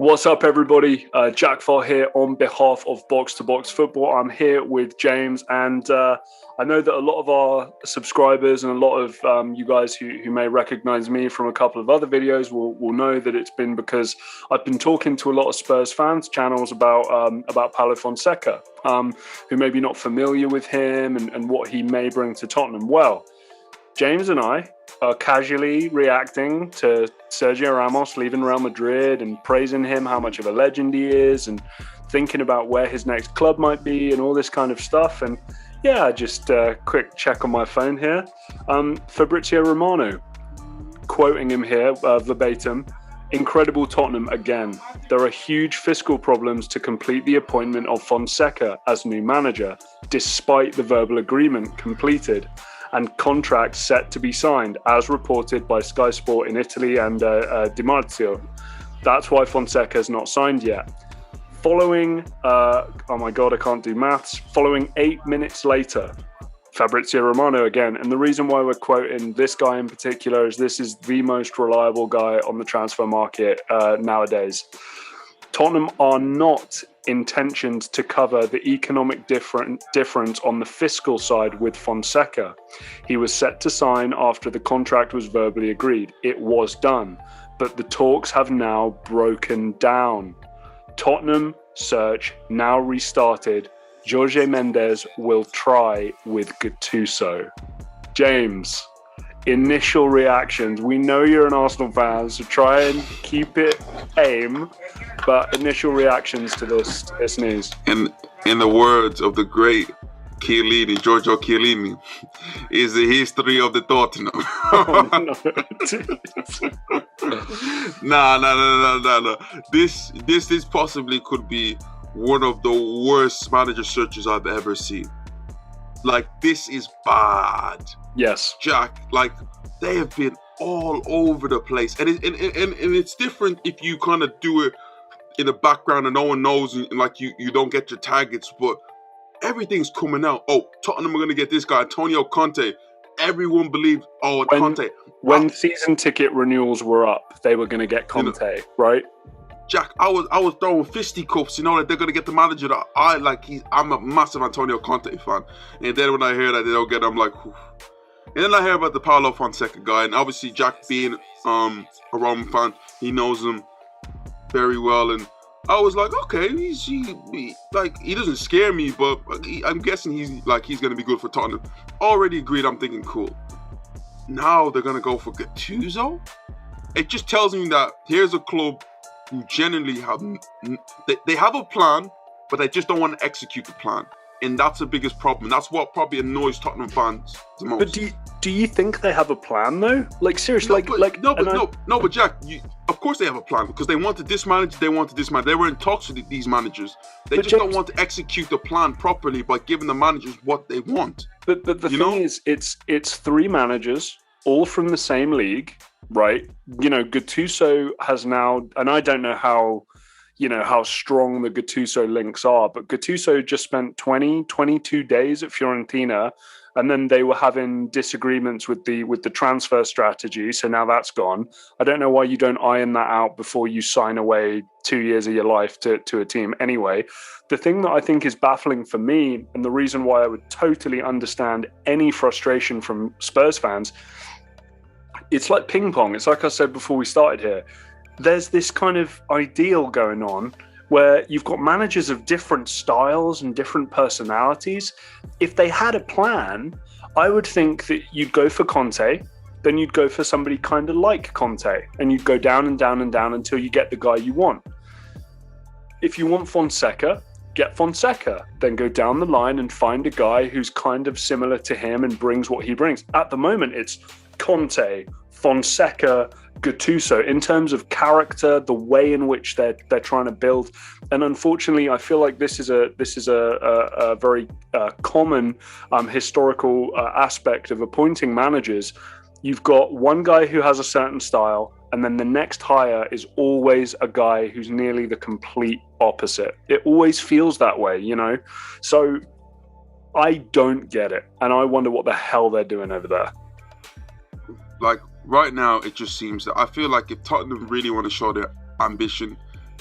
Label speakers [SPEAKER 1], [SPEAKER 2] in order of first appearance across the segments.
[SPEAKER 1] What's up, everybody? Jack Farr here on behalf of Box to Box Football. I'm here with James, and I know that a lot of our subscribers and a lot of you guys who may recognize me from a couple of other videos will know that it's been because I've been talking to a lot of Spurs fans channels about Paulo Fonseca, who may be not familiar with him and what he may bring to Tottenham. Well, James and I are casually reacting to Sergio Ramos leaving Real Madrid and praising him, how much of a legend he is, and thinking about where his next club might be and all this kind of stuff. And yeah, just a quick check on my phone here. Fabrizio Romano, quoting him here verbatim, "Incredible Tottenham again. There are huge fiscal problems to complete the appointment of Fonseca as new manager, despite the verbal agreement completed and contracts set to be signed, as reported by Sky Sport in Italy and Di Marzio. That's why Fonseca has not signed yet." Following, oh my God, I can't do maths. Following 8 minutes later, Fabrizio Romano again. And the reason why we're quoting this guy in particular is this is the most reliable guy on the transfer market nowadays. Tottenham are not intentioned to cover the economic difference on the fiscal side with Fonseca. He was set to sign after the contract was verbally agreed. It was done, but the talks have now broken down. Tottenham search now restarted. Jorge Mendes will try with Gattuso. James, initial reactions. We know you're an Arsenal fan, so try and keep it aim. But initial reactions to this news.
[SPEAKER 2] In the words of the great Chiellini, Giorgio Chiellini, is the history of the Tottenham. No. This possibly could be one of the worst manager searches I've ever seen. Like, this is bad.
[SPEAKER 1] Yes,
[SPEAKER 2] Jack. Like, they have been all over the place, and it's different if you kind of do it in the background and no one knows, and like you don't get your targets, but everything's coming out. Oh, Tottenham are going to get this guy, Antonio Conte. Everyone believed, Conte.
[SPEAKER 1] When season ticket renewals were up, they were going to get Conte, right?
[SPEAKER 2] Jack, I was throwing fisticuffs, that they're going to get the manager that I like. I'm a massive Antonio Conte fan. And then when I hear that they don't get him, I'm like, whew. And then I hear about the Paulo Fonseca guy, and obviously Jack being a Roman fan, he knows him very well, and I was like, okay, he doesn't scare me, but I'm guessing he's going to be good for Tottenham. Already agreed. I'm thinking, cool. Now they're going to go for Gattuso. It just tells me that here's a club who genuinely they have a plan, but they just don't want to execute the plan. And that's the biggest problem. That's what probably annoys Tottenham fans the most.
[SPEAKER 1] But do you think they have a plan though? Like, seriously,
[SPEAKER 2] no, but Jack, of course they have a plan, because they wanted this manager, they wanted this man. They were in talks with these managers. They just don't want to execute the plan properly by giving the managers what they want.
[SPEAKER 1] But the thing is, it's three managers, all from the same league, right? Gattuso has now, and I don't know how strong the Gattuso links are, but Gattuso just spent 22 days at Fiorentina, and then they were having disagreements with the transfer strategy, so now that's gone. I don't know why you don't iron that out before you sign away 2 years of your life to a team. Anyway, the thing that I think is baffling for me, and the reason why I would totally understand any frustration from Spurs fans, it's like ping pong. It's like I said before we started here. There's this kind of ideal going on where you've got managers of different styles and different personalities. If they had a plan, I would think that you'd go for Conte, then you'd go for somebody kind of like Conte, and you'd go down and down and down until you get the guy you want. If you want Fonseca, get Fonseca, then go down the line and find a guy who's kind of similar to him and brings what he brings. At the moment, it's Conte, Fonseca, Gattuso in terms of character, the way in which they're trying to build. And unfortunately, I feel like this is a very common historical aspect of appointing managers. You've got one guy who has a certain style, and then the next hire is always a guy who's nearly the complete opposite. It always feels that way, So I don't get it, and I wonder what the hell they're doing over there.
[SPEAKER 2] Like, right now, it just seems that I feel like if Tottenham really want to show their ambition,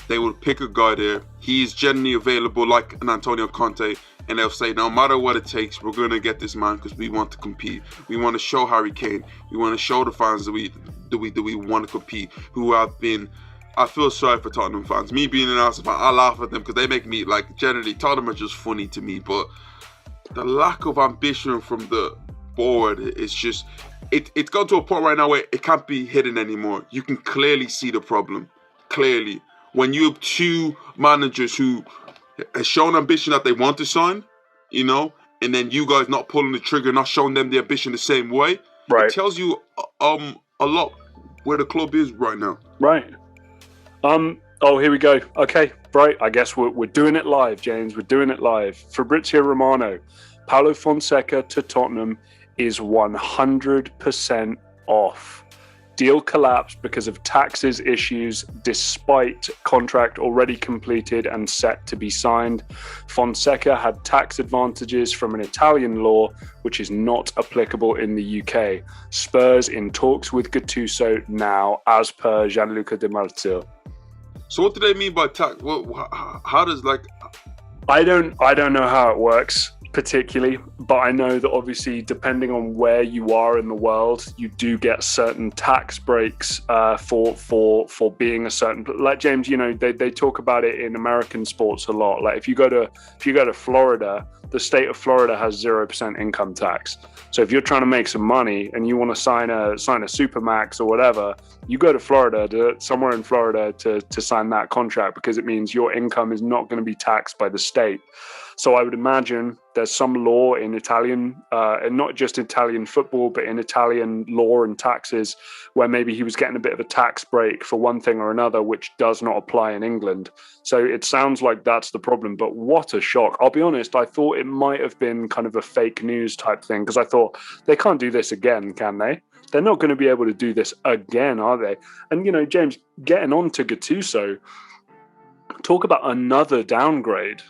[SPEAKER 2] they would pick a guy there. He's generally available like an Antonio Conte, and they'll say, no matter what it takes, we're going to get this man because we want to compete. We want to show Harry Kane. We want to show the fans that we want to compete, who have been... I feel sorry for Tottenham fans. Me being an Arsenal fan, I laugh at them because they make me, like, generally, Tottenham are just funny to me, but the lack of ambition from the board is just... It's gone to a point right now where it can't be hidden anymore. You can clearly see the problem. Clearly. When you have two managers who have shown ambition that they want to sign, you know, and then you guys not pulling the trigger, not showing them the ambition the same way,
[SPEAKER 1] right,
[SPEAKER 2] it tells you a lot where the club is right now.
[SPEAKER 1] Right. Oh, here we go. Okay, right. I guess we're doing it live, James. We're doing it live. Fabrizio Romano, Paulo Fonseca to Tottenham is 100% off. Deal collapsed because of taxes issues, despite contract already completed and set to be signed. Fonseca had tax advantages from an Italian law, which is not applicable in the UK. Spurs in talks with Gattuso now, as per Gianluca Di Marzio.
[SPEAKER 2] So what do they mean by tax? How does, like...
[SPEAKER 1] I don't know how it works particularly, but I know that obviously depending on where you are in the world, you do get certain tax breaks for being a certain, like James, you know, they talk about it in American sports a lot. Like if you go to Florida, the state of Florida has 0% income tax. So if you're trying to make some money and you want to sign a Supermax or whatever, you go to Florida, somewhere in Florida to sign that contract, because it means your income is not going to be taxed by the state. So I would imagine there's some law in Italian, and not just Italian football, but in Italian law and taxes, where maybe he was getting a bit of a tax break for one thing or another, which does not apply in England. So it sounds like that's the problem, but what a shock. I'll be honest, I thought it might have been kind of a fake news type thing, because I thought they can't do this again, can they? They're not going to be able to do this again, are they? And, you know, James, getting on to Gattuso, talk about another downgrade.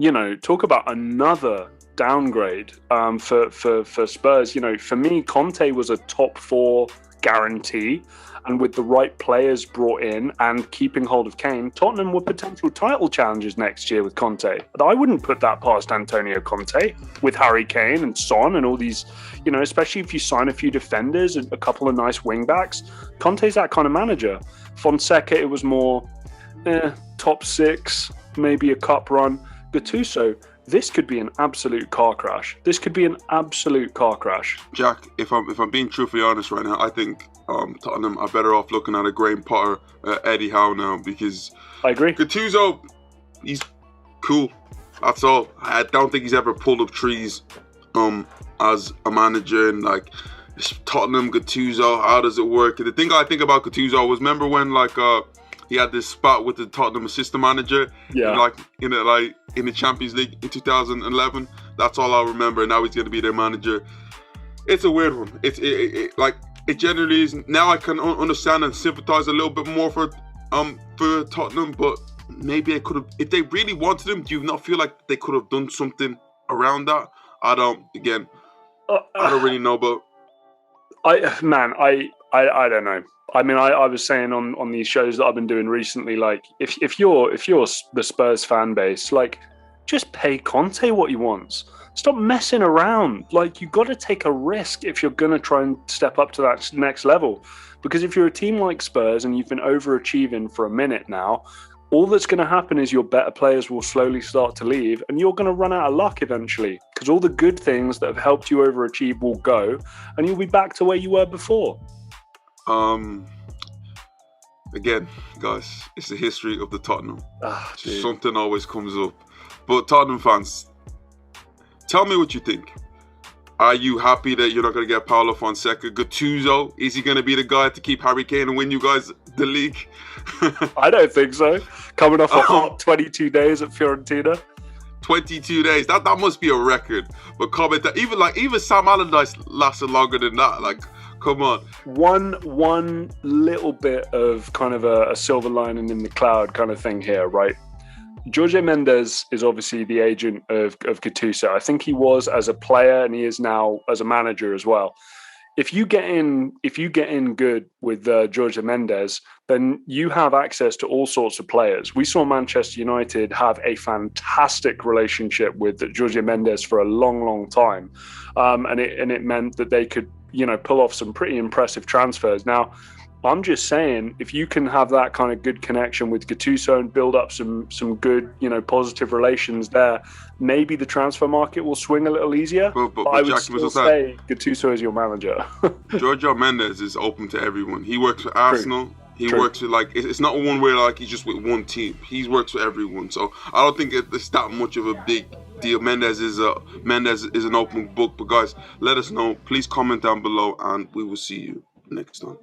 [SPEAKER 1] You know, talk about another downgrade for Spurs. You know, for me, Conte was a top 4 guarantee. And with the right players brought in and keeping hold of Kane, Tottenham were potential title challengers next year with Conte. But I wouldn't put that past Antonio Conte with Harry Kane and Son and all these, you know, especially if you sign a few defenders and a couple of nice wing backs. Conte's that kind of manager. Fonseca, it was more top 6, maybe a cup run. Gattuso, this could be an absolute car crash. This could be an absolute car crash.
[SPEAKER 2] Jack, if I'm being truthfully honest right now, I think Tottenham are better off looking at a Graham Potter, Eddie Howe now, because
[SPEAKER 1] I agree.
[SPEAKER 2] Gattuso, he's cool. That's all. I don't think he's ever pulled up trees as a manager, and like Tottenham, Gattuso, how does it work? The thing I think about Gattuso was, remember when he had this spat with the Tottenham assistant manager, in the Champions League in 2011. That's all I remember. And now he's going to be their manager. It's a weird one. It generally is. Now I can understand and sympathize a little bit more for Tottenham, but maybe I could have, if they really wanted him. Do you not feel like they could have done something around that? I don't really know, but
[SPEAKER 1] I don't know. I mean, I was saying on these shows that I've been doing recently, like if you're the Spurs fan base, like just pay Conte what he wants. Stop messing around. Like, you've got to take a risk if you're going to try and step up to that next level. Because if you're a team like Spurs and you've been overachieving for a minute now, all that's going to happen is your better players will slowly start to leave and you're going to run out of luck eventually, because all the good things that have helped you overachieve will go and you'll be back to where you were before.
[SPEAKER 2] Again, guys, it's the history of the Tottenham. Something always comes up. But Tottenham fans, tell me what you think. Are you happy that you're not going to get Paulo Fonseca? Gattuso, is he going to be the guy to keep Harry Kane and win you guys the league?
[SPEAKER 1] I don't think so. Coming off a hot 22 days at Fiorentina.
[SPEAKER 2] 22 days. That must be a record. But comment that even Sam Allardyce lasted longer than that. Like, come on.
[SPEAKER 1] One little bit of kind of a silver lining in the cloud kind of thing here, right? Jorge Mendes is obviously the agent of Gattuso. I think he was as a player and he is now as a manager as well. if you get in good with Jorge Mendes, then you have access to all sorts of players. We saw Manchester United have a fantastic relationship with Jorge Mendes for a long, long time, and it meant that they could, pull off some pretty impressive transfers. Now, I'm just saying, if you can have that kind of good connection with Gattuso and build up some good, positive relations there, maybe the transfer market will swing a little easier. But I would still say Gattuso is your manager.
[SPEAKER 2] Jorge Mendes is open to everyone. He works for Arsenal. He works with, it's not one where he's just with one team. He works for everyone. So I don't think it's that much of a big deal. Mendes is an open book. But guys, let us know. Please comment down below, and we will see you next time.